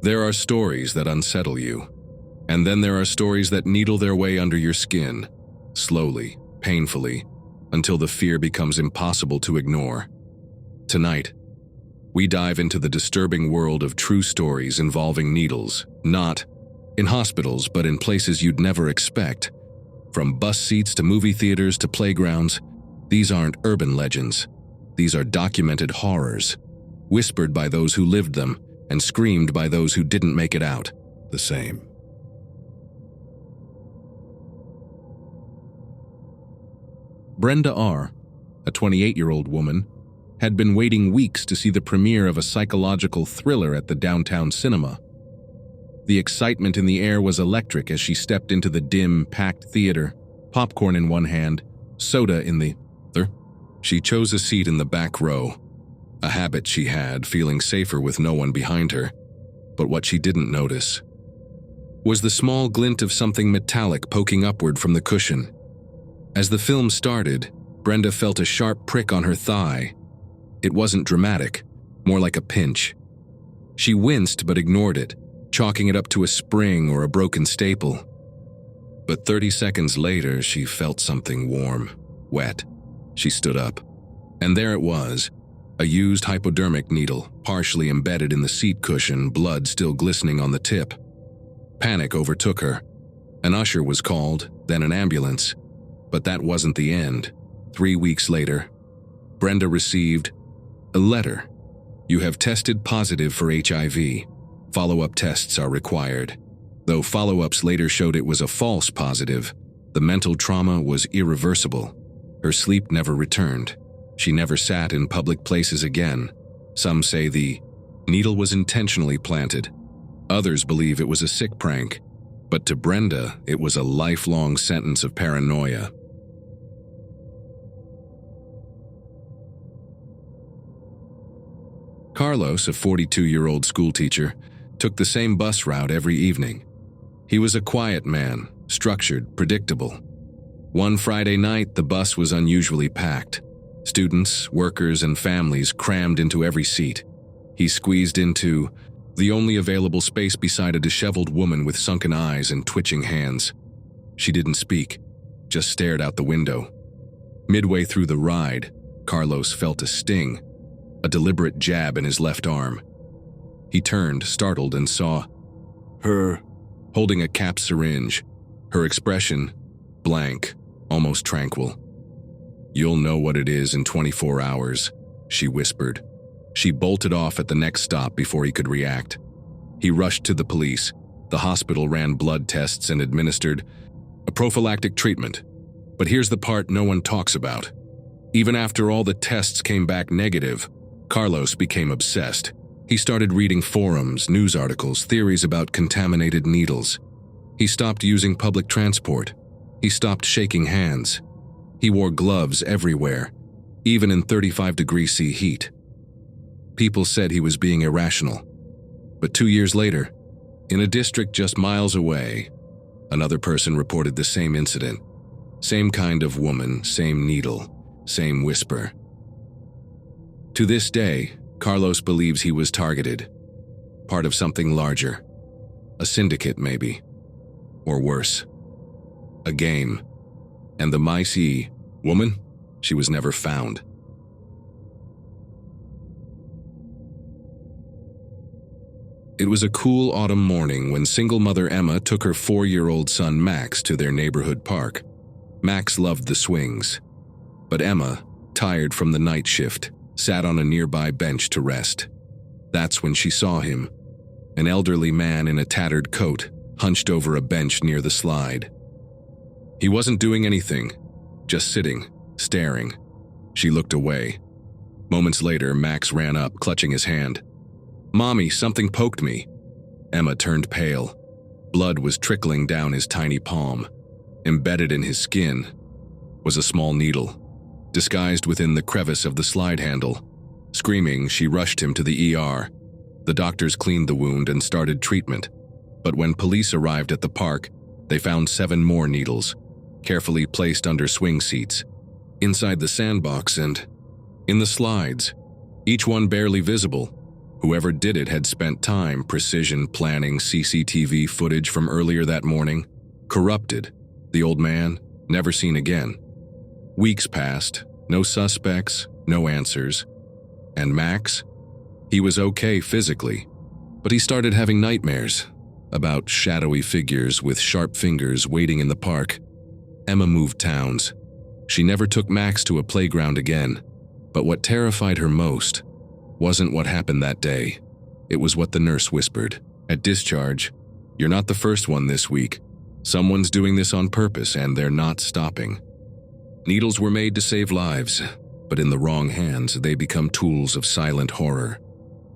There are stories that unsettle you, and then there are stories that needle their way under your skin, slowly, painfully, until the fear becomes impossible to ignore. Tonight, we dive into the disturbing world of true stories involving needles, not in hospitals, but in places you'd never expect. From bus seats to movie theaters to playgrounds, these aren't urban legends. These are documented horrors, whispered by those who lived them and screamed by those who didn't make it out the same. Brenda R., a 28-year-old woman, had been waiting weeks to see the premiere of a psychological thriller at the downtown cinema. The excitement in the air was electric as she stepped into the dim, packed theater, popcorn in one hand, soda in the other. She chose a seat in the back row, a habit she had, feeling safer with no one behind her. But what she didn't notice was the small glint of something metallic poking upward from the cushion. As the film started, Brenda felt a sharp prick on her thigh. It wasn't dramatic, more like a pinch. She winced but ignored it, chalking it up to a spring or a broken staple. But 30 seconds later, she felt something warm, wet. She stood up, and there it was, a used hypodermic needle, partially embedded in the seat cushion, blood still glistening on the tip. Panic overtook her. An usher was called, then an ambulance. But that wasn't the end. 3 weeks later, Brenda received a letter. You have tested positive for HIV. Follow-up tests are required. Though follow-ups later showed it was a false positive, the mental trauma was irreversible. Her sleep never returned. She never sat in public places again. Some say the needle was intentionally planted. Others believe it was a sick prank. But to Brenda, it was a lifelong sentence of paranoia. Carlos, a 42-year-old schoolteacher, took the same bus route every evening. He was a quiet man, structured, predictable. One Friday night, the bus was unusually packed. Students, workers, and families crammed into every seat. He squeezed into the only available space beside a disheveled woman with sunken eyes and twitching hands. She didn't speak, just stared out the window. Midway through the ride, Carlos felt a sting, a deliberate jab in his left arm. He turned, startled, and saw her holding a capped syringe, her expression blank, almost tranquil. "You'll know what it is in 24 hours, she whispered. She bolted off at the next stop before he could react. He rushed to the police. The hospital ran blood tests and administered a prophylactic treatment. But here's the part no one talks about. Even after all the tests came back negative, Carlos became obsessed. He started reading forums, news articles, theories about contaminated needles. He stopped using public transport. He stopped shaking hands. He wore gloves everywhere, even in 35°C heat. People said he was being irrational. But 2 years later, in a district just miles away, another person reported the same incident. Same kind of woman, same needle, same whisper. To this day, Carlos believes he was targeted. Part of something larger. A syndicate, maybe. Or worse. A game. And the Maisie woman? She was never found. It was a cool autumn morning when single mother Emma took her 4-year-old son Max to their neighborhood park. Max loved the swings. But Emma, tired from the night shift, sat on a nearby bench to rest. That's when she saw him, an elderly man in a tattered coat, hunched over a bench near the slide. He wasn't doing anything, just sitting, staring. She looked away. Moments later, Max ran up, clutching his hand. "Mommy, something poked me." Emma turned pale. Blood was trickling down his tiny palm. Embedded in his skin was a small needle, disguised within the crevice of the slide handle. Screaming, she rushed him to the ER. The doctors cleaned the wound and started treatment. But when police arrived at the park, they found 7 more needles, carefully placed under swing seats, inside the sandbox and in the slides, each one barely visible. Whoever did it had spent time precision planning CCTV footage from earlier that morning. Corrupted. The old man, never seen again. Weeks passed, no suspects, no answers. And Max? He was okay physically, but he started having nightmares about shadowy figures with sharp fingers waiting in the park. Emma moved towns. She never took Max to a playground again, but what terrified her most wasn't what happened that day. It was what the nurse whispered. At discharge, "You're not the first one this week. Someone's doing this on purpose and they're not stopping." Needles were made to save lives, but in the wrong hands, they become tools of silent horror.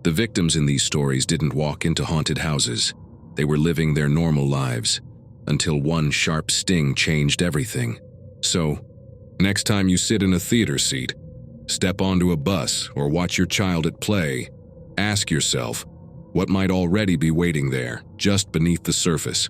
The victims in these stories didn't walk into haunted houses. They were living their normal lives, until one sharp sting changed everything. So, next time you sit in a theater seat, step onto a bus, or watch your child at play, ask yourself, what might already be waiting there, just beneath the surface?